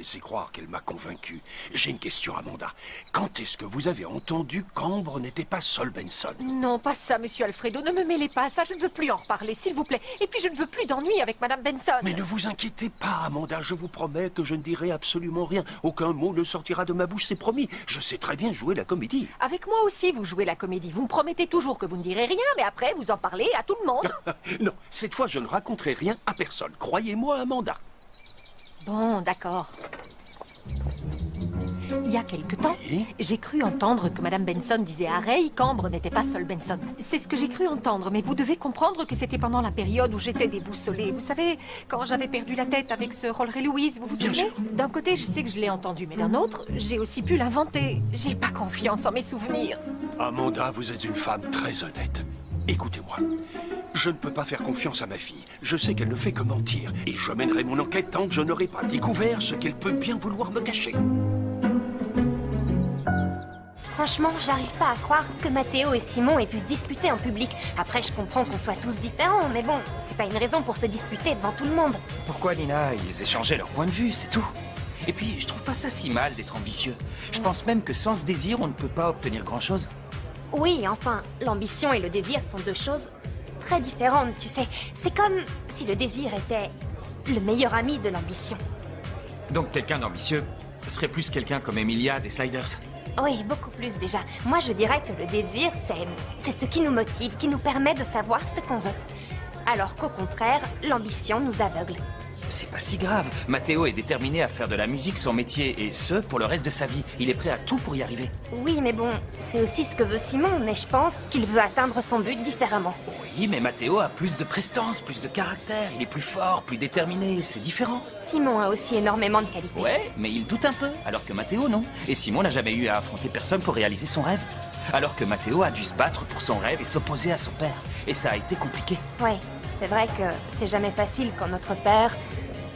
laisser croire qu'elle m'a convaincu. J'ai une question, Amanda. Quand est-ce que vous avez entendu qu'Ambre n'était pas Sol Benson? Non, pas ça, monsieur Alfredo. Ne me mêlez pas à ça. Je ne veux plus en reparler, s'il vous plaît. Et puis, je ne veux plus d'ennui avec Madame Benson. Mais ne vous inquiétez pas, Amanda. Je vous promets que je ne dirai absolument rien. Aucun mot ne sortira de ma bouche, c'est promis. Je sais très bien jouer la comédie. Avec moi aussi, vous jouez la comédie. Vous me promettez toujours que vous ne direz rien, mais après, vous en parlez à tout le monde. Non, cette fois, je ne raconterai rien à personne. Croyez-moi, Amanda. Bon, d'accord. Il y a quelque temps, Oui. j'ai cru entendre que Madame Benson disait à Ray qu'Ambre n'était pas Sol Benson. C'est ce que j'ai cru entendre, mais vous devez comprendre que c'était pendant la période où j'étais déboussolée. Vous savez, quand j'avais perdu la tête avec ce Rolleray Louise, vous vous Bien souvenez? sûr. D'un côté, je sais que je l'ai entendu, mais d'un autre, j'ai aussi pu l'inventer. J'ai pas confiance en mes souvenirs. Amanda, vous êtes une femme très honnête. Écoutez-moi. Je ne peux pas faire confiance à ma fille. Je sais qu'elle ne fait que mentir. Et je mènerai mon enquête tant que je n'aurai pas découvert ce qu'elle peut bien vouloir me cacher. Franchement, j'arrive pas à croire que Matteo et Simon aient pu se disputer en public. Après, je comprends qu'on soit tous différents, mais bon, c'est pas une raison pour se disputer devant tout le monde. Pourquoi, Lina? Ils échangeaient leur point de vue, c'est tout. Et puis, je trouve pas ça si mal d'être ambitieux. Je pense même que sans ce désir, on ne peut pas obtenir grand-chose. Oui, enfin, l'ambition et le désir sont deux choses très différentes, tu sais. C'est comme si le désir était le meilleur ami de l'ambition. Donc quelqu'un d'ambitieux serait plus quelqu'un comme Emilia des Sliders. Oui, beaucoup plus déjà. Moi, je dirais que le désir, c'est ce qui nous motive, qui nous permet de savoir ce qu'on veut. Alors qu'au contraire, l'ambition nous aveugle. C'est pas si grave. Matteo est déterminé à faire de la musique son métier, et ce, pour le reste de sa vie. Il est prêt à tout pour y arriver. Oui, mais bon, c'est aussi ce que veut Simon, mais je pense qu'il veut atteindre son but différemment. Oui, mais Matteo a plus de prestance, plus de caractère. Il est plus fort, plus déterminé. C'est différent. Simon a aussi énormément de qualités. Ouais, mais il doute un peu, alors que Matteo, non. Et Simon n'a jamais eu à affronter personne pour réaliser son rêve. Alors que Matteo a dû se battre pour son rêve et s'opposer à son père. Et ça a été compliqué. Ouais, c'est vrai que c'est jamais facile quand notre père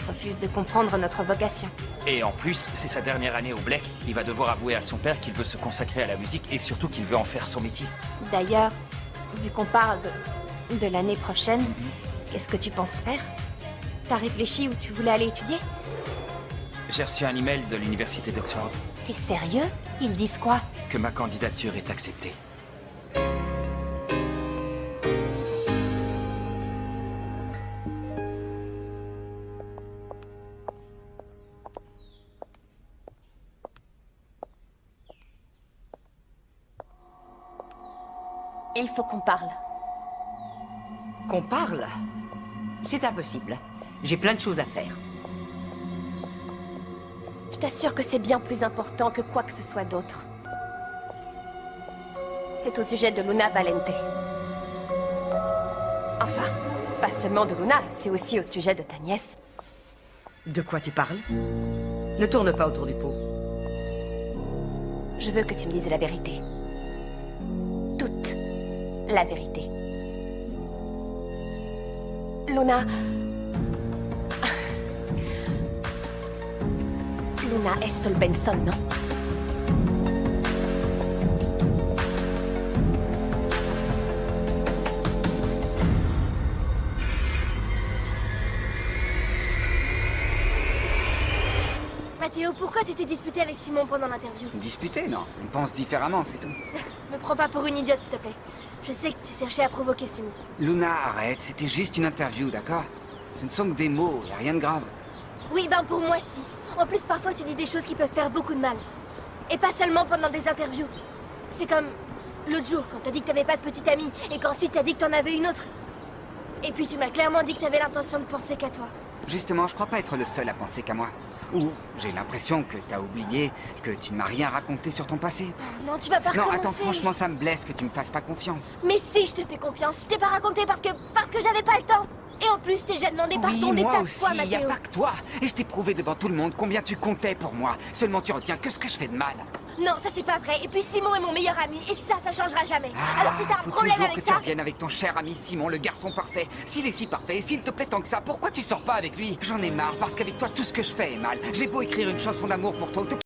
refuse de comprendre notre vocation. Et en plus, c'est sa dernière année au Blec. Il va devoir avouer à son père qu'il veut se consacrer à la musique et surtout qu'il veut en faire son métier. D'ailleurs, vu qu'on parle de l'année prochaine, qu'est-ce que tu penses faire? T'as réfléchi où tu voulais aller étudier? J'ai reçu un email de l'université d'Oxford. T'es sérieux? Ils disent quoi? Que ma candidature est acceptée. Il faut qu'on parle. Qu'on parle? C'est impossible. J'ai plein de choses à faire. Je t'assure que c'est bien plus important que quoi que ce soit d'autre. C'est au sujet de Luna Valente. Enfin, pas seulement de Luna, c'est aussi au sujet de ta nièce. De quoi tu parles? Ne tourne pas autour du pot. Je veux que tu me dises la vérité. Toute la vérité. Luna... Luna est Sol Benson, non? Mathéo, pourquoi tu t'es disputé avec Simon pendant l'interview? Disputer, non. On pense différemment, c'est tout. Me prends pas pour une idiote, s'il te plaît. Je sais que tu cherchais à provoquer Simon. Luna, arrête, c'était juste une interview, d'accord? Ce ne sont que des mots, y a rien de grave. Oui, ben pour moi, si. En plus, parfois, tu dis des choses qui peuvent faire beaucoup de mal. Et pas seulement pendant des interviews. C'est comme l'autre jour, quand t'as dit que t'avais pas de petite amie, et qu'ensuite t'as dit que t'en avais une autre. Et puis tu m'as clairement dit que t'avais l'intention de penser qu'à toi. Justement, je crois pas être le seul à penser qu'à moi. Ou j'ai l'impression que t'as oublié que tu ne m'as rien raconté sur ton passé. Non, tu vas pas Non, recommencer. attends, franchement, ça me blesse que tu me fasses pas confiance. Mais si, je te fais confiance. Je t'ai pas raconté parce que j'avais pas le temps. Et en plus, je t'ai déjà demandé pardon des moi tas de aussi, fois, il n'y a Mathéo. pas que toi. Et je t'ai prouvé devant tout le monde combien tu comptais pour moi. Seulement tu retiens que ce que je fais de mal. Non, ça c'est pas vrai. Et puis Simon est mon meilleur ami. Et ça changera jamais. Alors si t'as un faut problème toujours avec que tu ça... reviennes avec ton cher ami Simon, le garçon parfait. S'il est si parfait et s'il te plaît tant que ça, pourquoi tu sors pas avec lui? J'en ai marre parce qu'avec toi, tout ce que je fais est mal. J'ai beau écrire une chanson d'amour pour toi,